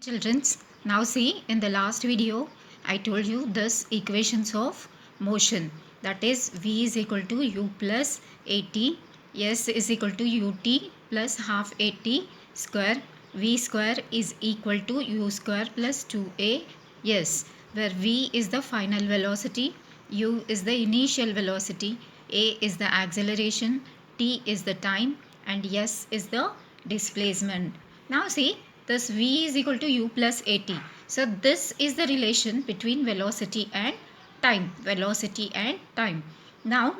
Childrens, now see in the last video I told you this equations of motion, that is v is equal to u plus at, s is equal to ut plus half at square, v square is equal to u square plus 2a s, where v is the final velocity, u is the initial velocity, a is the acceleration, t is the time and s is the displacement. Now see, thus v is equal to u plus at. So this is the relation between velocity and time. Velocity and time. Now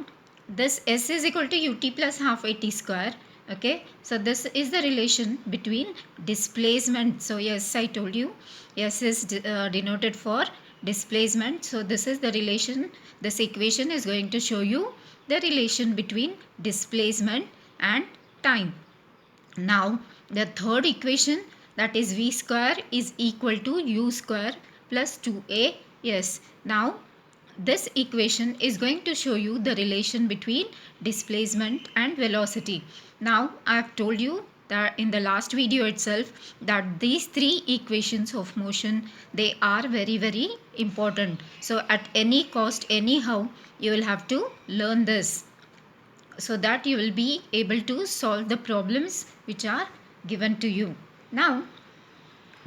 this s is equal to ut plus half at square. Okay. So this is the relation between displacement. So yes, I told you s is denoted for displacement. So this is the relation. This equation is going to show you the relation between displacement and time. Now the third equation, that is v square is equal to u square plus 2a s. Now this equation is going to show you the relation between displacement and velocity. Now I have told you that in the last video itself that these three equations of motion, they are very important. So at any cost, anyhow, you will have to learn this, so that you will be able to solve the problems which are given to you. Now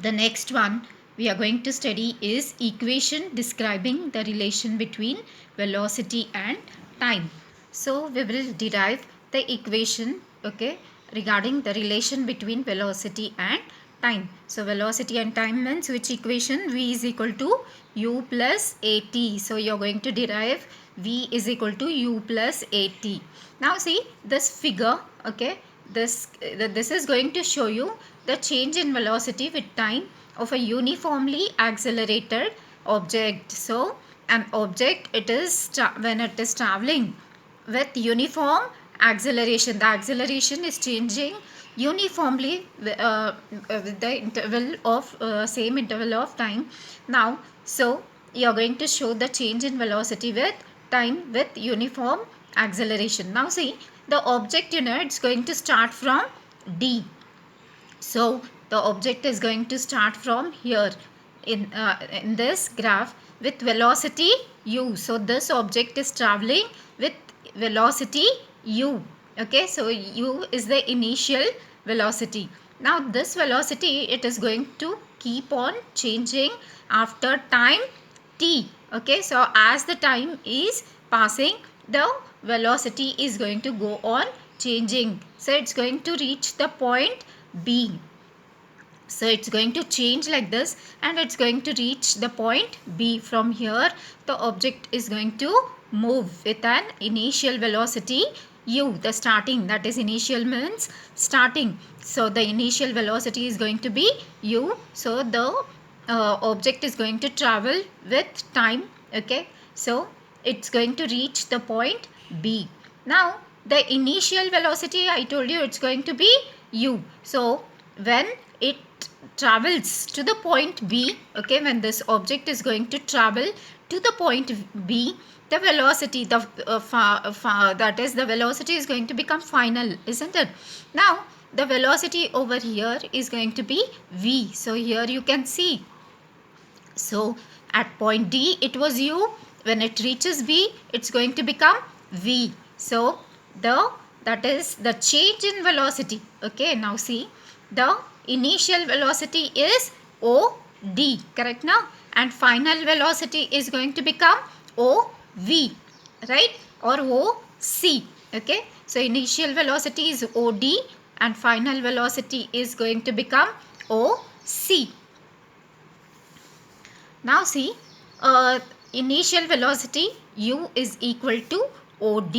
the next one we are going to study is equation describing the relation between velocity and time. So we will derive the equation, okay, regarding the relation between velocity and time. So velocity and time means which equation? V is equal to u plus at. So you are going to derive v is equal to u plus at. Now see this figure, okay, this is going to show you the change in velocity with time of a uniformly accelerated object. So an object, it is when it is traveling with uniform acceleration, the acceleration is changing uniformly with the interval of same interval of time. Now so you are going to show the change in velocity with time with uniform acceleration. Now see the object, it's going to start from d. So the object is going to start from here in this graph with velocity u. So this object is traveling with velocity u. Okay, so u is the initial velocity. Now this velocity, it is going to keep on changing after time t. Okay, so as the time is passing, the velocity is going to go on changing. So it's going to reach the point B. So it's going to change like this and it's going to reach the point B. From here the object is going to move with an initial velocity u, the starting, that is initial means starting. So the initial velocity is going to be u. So the object is going to travel with time. Okay, so it's going to reach the point B. Now the initial velocity, I told you, it's going to be u. So when it travels to the point B, okay, when this object is going to travel to the point B, the velocity, that is the velocity is going to become final, isn't it? Now the velocity over here is going to be v. So here you can see, so at point D it was u, when it reaches B it's going to become v. So that is the change in velocity. Okay, now see the initial velocity is OD, correct now, and final velocity is going to become OV, right, or OC. Okay, so initial velocity is OD and final velocity is going to become OC. Now see, initial velocity u is equal to OD,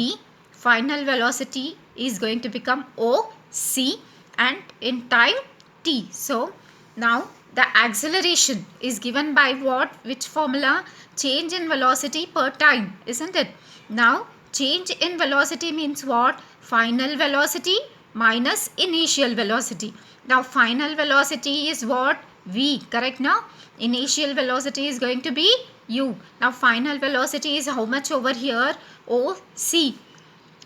final velocity is going to become OC, and in time t. So now the acceleration is given by what? Which formula? Change in velocity per time, isn't it? Now change in velocity means what? Final velocity minus initial velocity. Now final velocity is what? V, correct now? Initial velocity is going to be u. Now final velocity is how much over here? OC,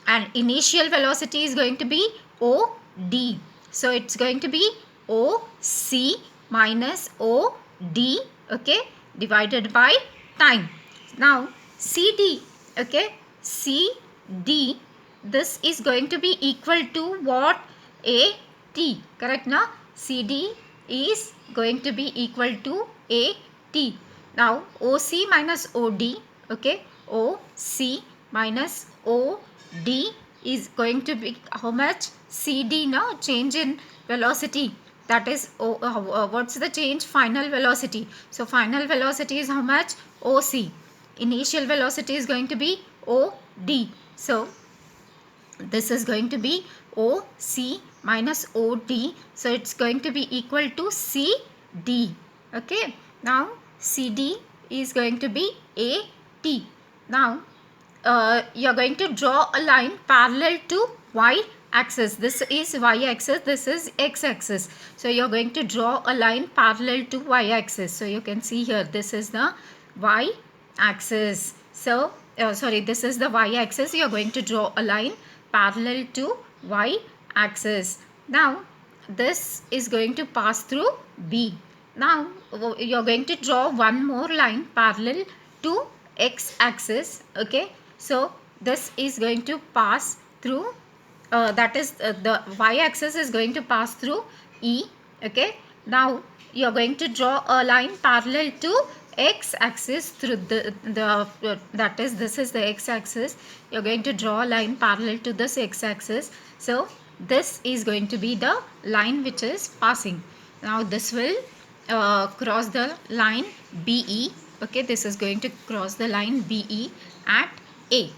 and initial velocity is going to be OD. So it's going to be OC minus OD, okay, divided by time. Now CD, okay, CD, this is going to be equal to what? AT, correct now? CD is going to be equal to AT. Now OC minus OD, okay, OC minus OD is going to be how much? CD, now change in velocity, that is what's the change? Final velocity. So final velocity is how much? OC. Initial velocity is going to be OD. So this is going to be OC minus OD. So it's going to be equal to CD. Okay. Now CD is going to be AT. Now you're going to draw a line parallel to y axis. This is y axis, this is x axis. So you're going to draw a line parallel to y axis. So you can see here, this is the y axis. So this is the y axis. You're going to draw a line parallel to y axis. Now this is going to pass through B. Now you're going to draw one more line parallel to x axis. Okay, so this is going to pass through that is the y axis is going to pass through E. Okay, now you are going to draw a line parallel to x axis through the that is, this is the x axis. You are going to draw a line parallel to this x axis. So this is going to be the line which is passing. Now this will cross the line BE. Okay, this is going to cross the line BE at A.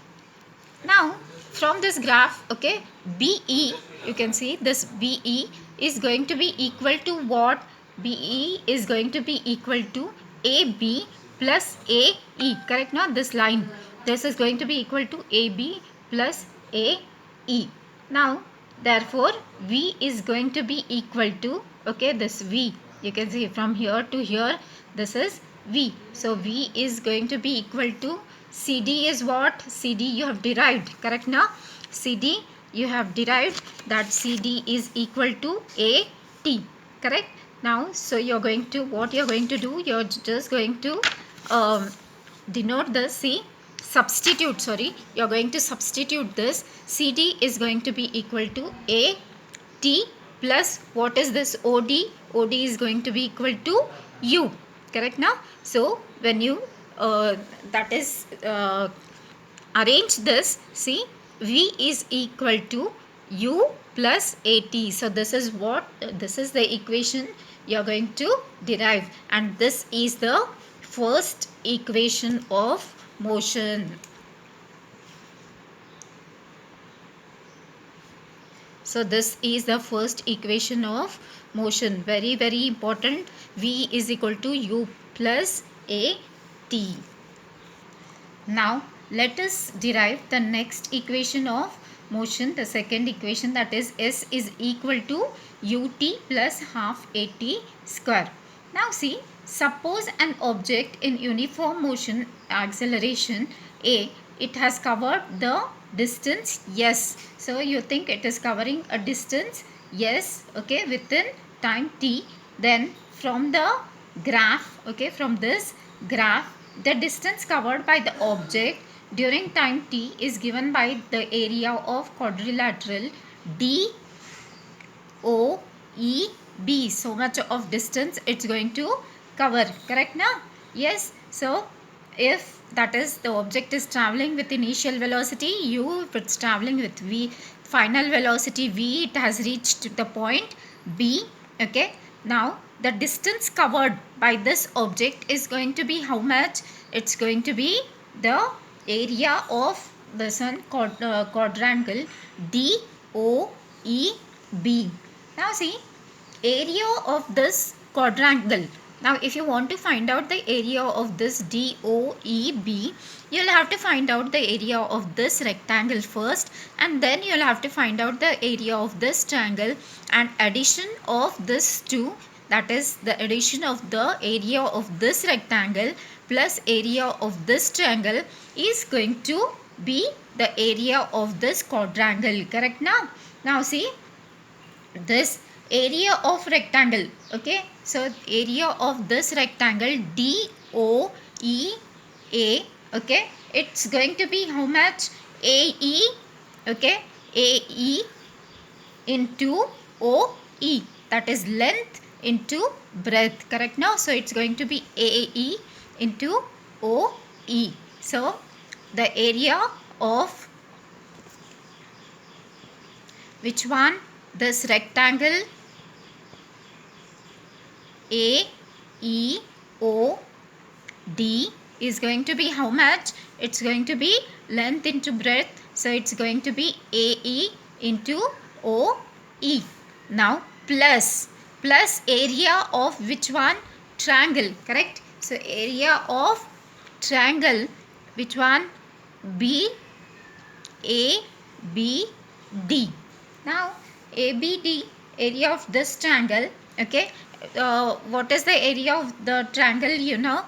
Now from this graph, okay, BE, you can see this BE is going to be equal to what? BE is going to be equal to AB plus AE, correct now? This line, this is going to be equal to AB plus AE. Now therefore V is going to be equal to, okay, this V, you can see from here to here, this is V. So V is going to be equal to, CD is what? CD you have derived, correct now? CD you have derived that CD is equal to AT, correct? Now so you're going to, what you're going to do, you're just going to denote the substitute, sorry, you're going to substitute this. CD is going to be equal to AT plus what is this? OD. OD is going to be equal to U, correct now? So when you arrange this, see, V is equal to U plus AT. So this is what, this is the equation you are going to derive, and this is the first equation of motion. So this is the first equation of motion, very very important. V is equal to U plus AT. Now let us derive the next equation of motion, the second equation, that is S is equal to UT plus half AT square. Now see, suppose an object in uniform motion acceleration A, it has covered the distance S. So you think it is covering a distance S, okay, within time T. Then from the graph, okay, from this graph, the distance covered by the object during time T is given by the area of quadrilateral DOEB. So much of distance it's going to cover, correct now? Yes. So if that is, the object is traveling with initial velocity U, if it's traveling with V, final velocity V, it has reached the point B. Okay, now the distance covered by this object is going to be how much? It's going to be the area of this one quadrangle DOEB. Now see, area of this quadrangle. Now if you want to find out the area of this DOEB, you'll have to find out the area of this rectangle first, and then you'll have to find out the area of this triangle, and addition of this two, that is the addition of the area of this rectangle plus area of this triangle is going to be the area of this quadrangle, correct now? Now see, this area of rectangle. Okay, so area of this rectangle DOEA. Okay, it's going to be how much? AE. Okay, AE into OE, that is length into breadth. Correct now? So it's going to be AE into OE. So the area of which one? This rectangle AEOD is going to be how much? It's going to be length into breadth. So it's going to be AE into OE. Now plus area of which one? Triangle. Correct? So area of triangle, which one? BABD. Now ABD, area of this triangle. Okay, what is the area of the triangle? You know,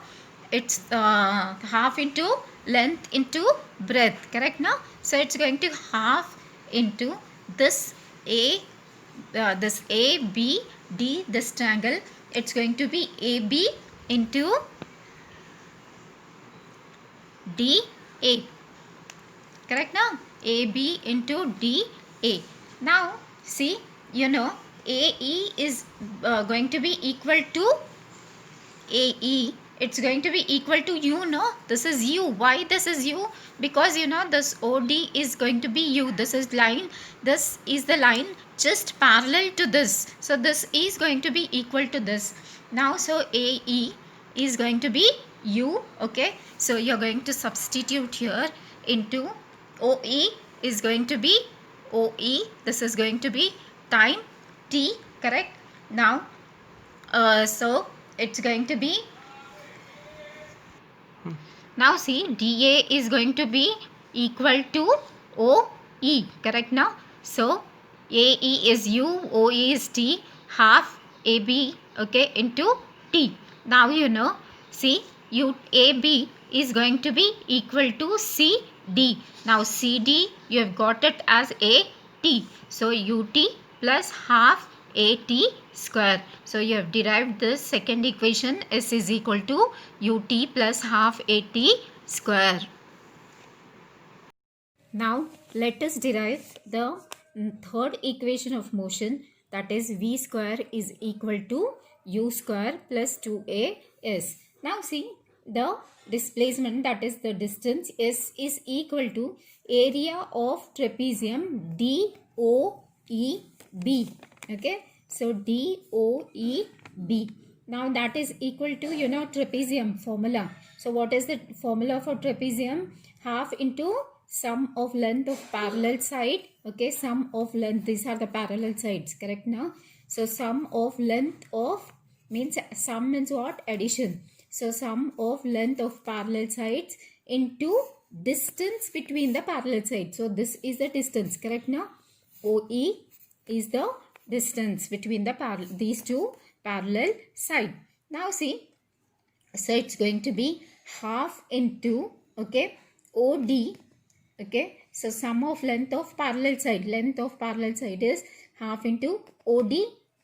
it's half into length into breadth. Correct now? So it's going to half into this this ABD, this triangle. It's going to be AB into DA. Correct now? AB into DA. Now see, you know, AE is going to be equal to AE. It's going to be equal to U, no? This is U. Why this is U? Because you know this OD is going to be U. This is line. This is the line just parallel to this. So this is going to be equal to this. Now so AE is going to be U. Okay. So you're going to substitute here into OE is going to be OE. This is going to be time T. Correct. Now so it's going to be, now see, DA is going to be equal to OE. Correct now? So AE is U, OE is T, half AB, okay, into T. Now you know, see, AB is going to be equal to CD. Now CD, you have got it as AT. So UT plus half AT square. So you have derived this second equation. S is equal to UT plus half AT square. Now let us derive the third equation of motion, that is V square is equal to U square plus 2AS. Now see, the displacement, that is the distance, S is equal to area of trapezium DOEB. Okay, so DOEB. Now that is equal to, you know, trapezium formula. So what is the formula for trapezium? Half into sum of length of parallel side. Okay, sum of length, these are the parallel sides. Correct now? So sum of length of means, sum means what? Addition. So sum of length of parallel sides into distance between the parallel sides. So this is the distance. Correct now? OE is the distance between the these two parallel side. Now see, so it's going to be half into, okay, OD. Okay, so sum of length of parallel side. Length of parallel side is half into OD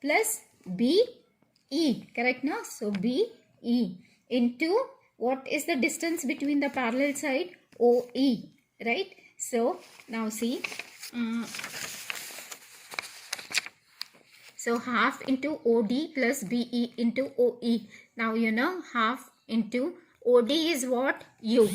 plus BE. Correct now? So BE into what is the distance between the parallel side? OE. Right? So now see. So half into OD plus BE into OE. Now you know, half into OD is what? U.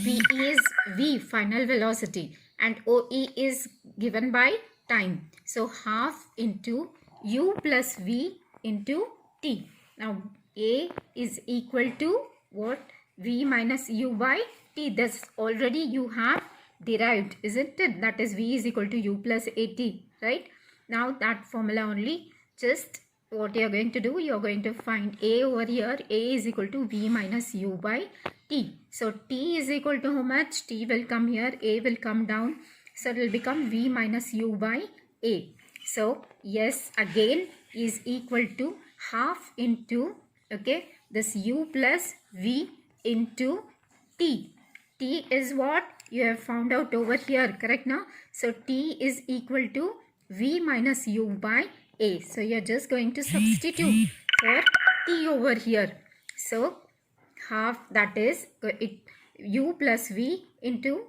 BE is V, final velocity. And OE is given by time. So half into U plus V into T. Now A is equal to what? V minus U by T. This already you have derived, isn't it? That is V is equal to U plus AT, right? Now that formula only, just what you are going to do, you are going to find A over here. A is equal to V minus U by T. So T is equal to how much? T will come here, A will come down. So it will become V minus U by A. So yes, again is equal to half into, okay, this U plus V into T. T is what? You have found out over here. Correct now? So T is equal to V minus U by 2a. So you're just going to substitute for t over here. So half, that is u plus v into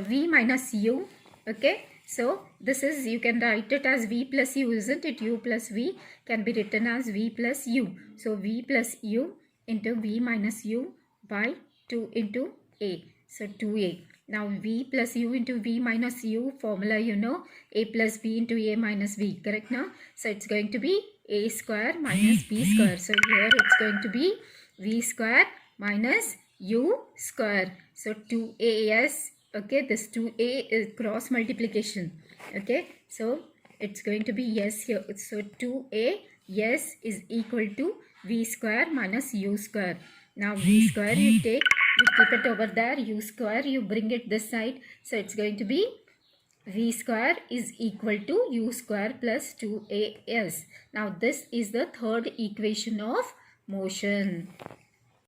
v minus u. Okay, so this is, you can write it as v plus u, isn't it? U plus v can be written as v plus u. So v plus u into v minus u by 2 into a. So 2a. Now v plus u into v minus u formula, you know, a plus b into a minus b, correct now? So it's going to be a square minus b square. So here it's going to be v square minus u square. So 2as, okay, this 2a is cross multiplication. Okay, so it's going to be yes here. So 2a yes is equal to v square minus u square. Now v square you take, you keep it over there, u square you bring it this side. So it's going to be v square is equal to u square plus 2as. Now this is the third equation of motion.